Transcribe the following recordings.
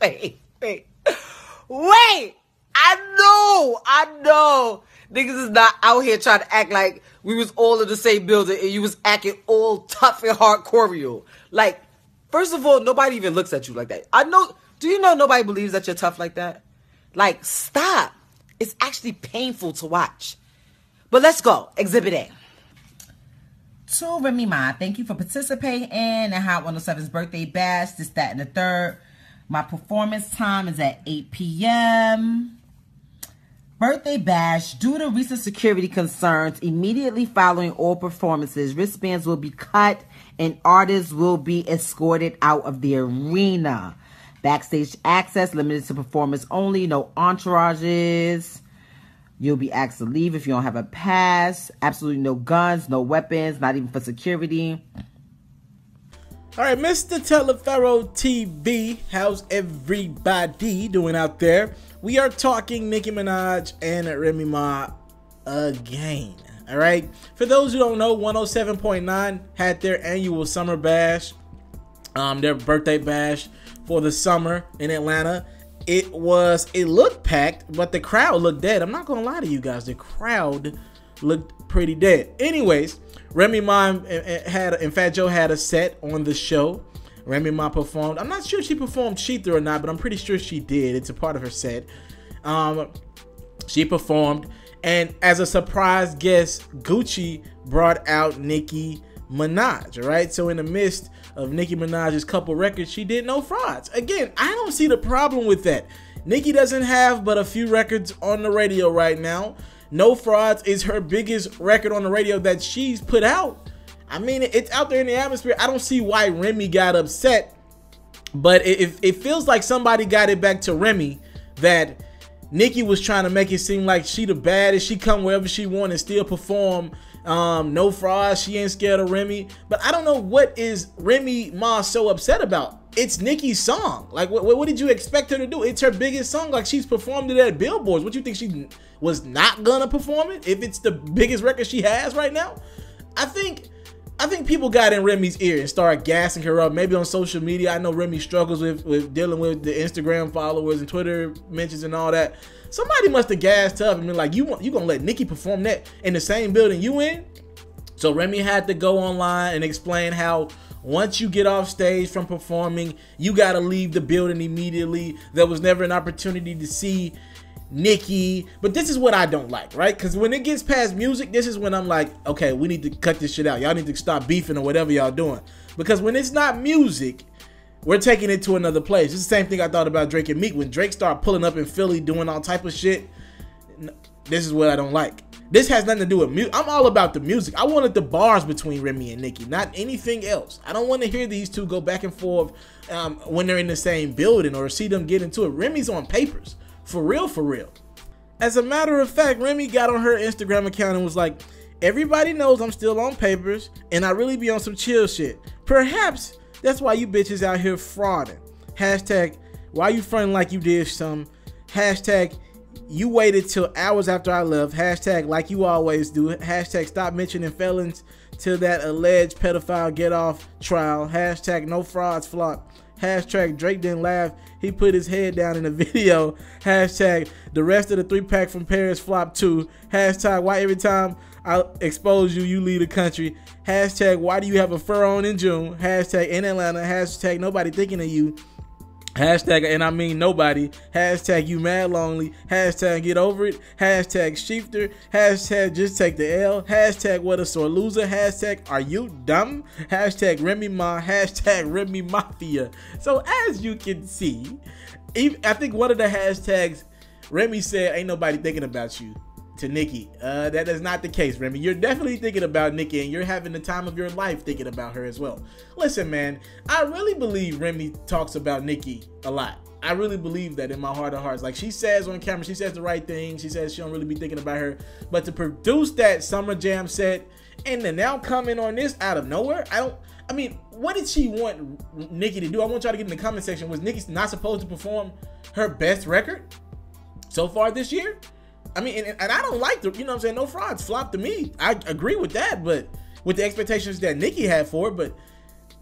Wait. I know. Niggas is not out here trying to act like we was all in the same building and you was acting all tough and hardcore. Like, first of all, nobody even looks at you like that. Do you know nobody believes that you're tough like that? Like, stop. It's actually painful to watch. But let's go. Exhibit A. To Remy Ma, thank you for participating in the Hot 107's birthday bash, this, that, and the third. My performance time is at 8 p.m. Birthday bash. Due to recent security concerns, immediately following all performances, wristbands will be cut and artists will be escorted out of the arena. Backstage access limited to performers only. No entourages. You'll be asked to leave if you don't have a pass. Absolutely no guns, no weapons, not even for security. All right, Mr. Taliaferro TV, how's everybody doing out there? We are talking Nicki Minaj and Remy Ma again. All right. For those who don't know, 107.9 had their annual summer bash, their birthday bash for the summer in Atlanta. It looked packed, but the crowd looked dead. I'm not gonna lie to you guys, the crowd looked pretty dead. Anyways, Remy Ma and Fat Joe had a set on the show. Remy Ma performed. I'm not sure if she performed She Through or not, but I'm pretty sure she did. It's a part of her set. She performed, and as a surprise guest, Gucci brought out Nicki Minaj. All right, so in the midst of Nicki Minaj's couple records, she did No Frauds. Again, I don't see the problem with that. Nicki doesn't have but a few records on the radio right now. No Frauds is her biggest record on the radio that she's put out. I mean, it's out there in the atmosphere. I don't see why Remy got upset, but it feels like somebody got it back to Remy that Nicki was trying to make it seem like she the baddest. She come wherever she want and still perform. No Frauds. She ain't scared of Remy. But I don't know what is Remy Ma so upset about. It's Nicki's song. Like, what did you expect her to do? It's her biggest song. Like, she's performed it at billboards. What, you think she was not gonna perform it if it's the biggest record she has right now? I think people got in Remy's ear and started gassing her up. Maybe on social media. I know Remy struggles with dealing with the Instagram followers and Twitter mentions and all that. Somebody must have gassed up and been like, you gonna let Nicki perform that in the same building you in? So Remy had to go online and explain how once you get off stage from performing, you gotta leave the building immediately. There was never an opportunity to see Nicki. But this is what I don't like, right? Because when it gets past music, this is when I'm like, okay, we need to cut this shit out. Y'all need to stop beefing or whatever y'all doing. Because when it's not music, we're taking it to another place. It's the same thing I thought about Drake and Meek. When Drake started pulling up in Philly doing all type of shit, this is what I don't like. This has nothing to do with music. I'm all about the music. I wanted the bars between Remy and Nicki, not anything else. I don't want to hear these two go back and forth when they're in the same building or see them get into it. Remy's on papers. For real, for real. As a matter of fact, Remy got on her Instagram account and was like, everybody knows I'm still on papers and I really be on some chill shit. Perhaps that's why you bitches out here frauding. Hashtag, why you fronting like you did some. Hashtag, you waited till hours after I left. Hashtag, like you always do. Hashtag, stop mentioning felons till that alleged pedophile get off trial. Hashtag, no frauds flop. Hashtag, Drake didn't laugh. He put his head down in the video. Hashtag, the rest of the 3-pack from Paris flop too. Hashtag, why every time I expose you, you leave the country. Hashtag, why do you have a fur on in June? Hashtag, in Atlanta. Hashtag, nobody thinking of you. Hashtag, and I mean nobody. Hashtag, you mad lonely. Hashtag, get over it. Hashtag, shifter. Hashtag, just take the L. Hashtag, what a sore loser. Hashtag, are you dumb? Hashtag, Remy Ma. Hashtag, Remy Mafia. So as you can see, I think one of the hashtags, Remy said, ain't nobody thinking about you, to Nicki. That is not the case, Remy. You're definitely thinking about Nicki, and you're having the time of your life thinking about her as well. Listen, man, I really believe Remy talks about Nicki a lot. I really believe that in my heart of hearts. Like, she says on camera, she says the right thing. She says she don't really be thinking about her. But to produce that Summer Jam set and then now coming on this out of nowhere, I mean, what did she want Nicki to do? I want y'all to get in the comment section. Was Nicki not supposed to perform her best record so far this year? I mean, and I don't like the, you know what I'm saying, No Frauds flopped to me. I agree with that, but with the expectations that Nicki had for it, but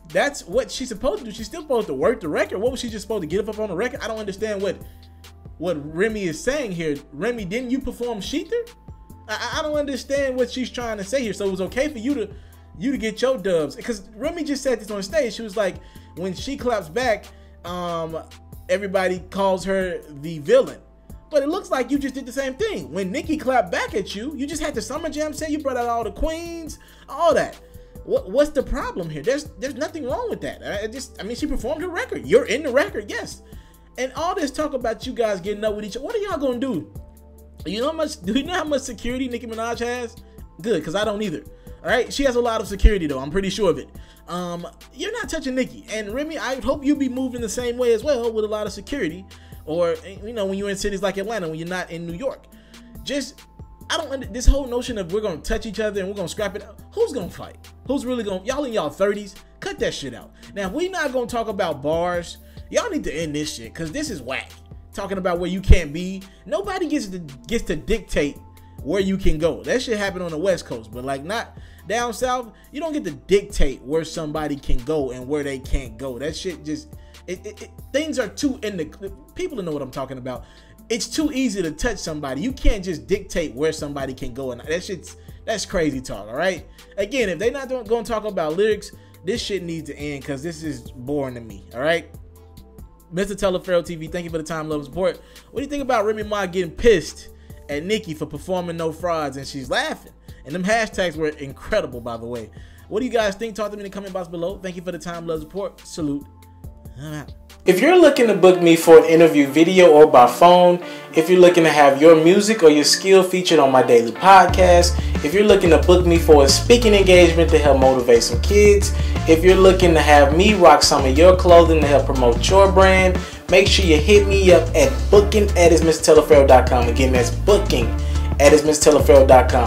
that's what she's supposed to do. She's still supposed to work the record. What was she just supposed to get up on the record? I don't understand what Remy is saying here. Remy, didn't you perform Sheether? I don't understand what she's trying to say here. So it was okay for you to get your dubs, because Remy just said this on stage. She was like, when she claps back, everybody calls her the villain. But it looks like you just did the same thing. When Nicki clapped back at you, you just had the Summer Jam set. You brought out all the queens, all that. What's the problem here? There's nothing wrong with that. I mean, she performed her record. You're in the record, yes. And all this talk about you guys getting up with each other, what are y'all gonna do? Do you know how much security Nicki Minaj has? Good, because I don't either. All right, she has a lot of security though. I'm pretty sure of it. You're not touching Nicki. And Remy, I hope you be moving the same way as well, with a lot of security. Or, you know, when you're in cities like Atlanta, when you're not in New York. This whole notion of we're going to touch each other and we're going to scrap it out. Who's going to fight? Who's really going to, y'all in y'all 30s? Cut that shit out. Now, if we not going to talk about bars, y'all need to end this shit, because this is whack. Talking about where you can't be. Nobody gets to dictate where you can go. That shit happen on the West Coast, but like not down south. You don't get to dictate where somebody can go and where they can't go. That shit just... things are too people know what I'm talking about. It's too easy to touch somebody. You can't just dictate where somebody can go, and that's crazy talk. All right, again, if they're not going to talk about lyrics, this shit needs to end, because this is boring to me. All right, Mr. Taliaferro TV, thank you for the time, love, and support. What do you think about Remy Ma getting pissed at Nicki for performing No Frauds, and she's laughing? And them hashtags were incredible, by the way. What do you guys think? Talk to me in the comment box below. Thank you for the time, love, and support. Salute. If you're looking to book me for an interview, video, or by phone, if you're looking to have your music or your skill featured on my daily podcast, if you're looking to book me for a speaking engagement to help motivate some kids, if you're looking to have me rock some of your clothing to help promote your brand, make sure you hit me up at booking@itsmrtaliaferro.com. Again, that's booking@itsmrtaliaferro.com.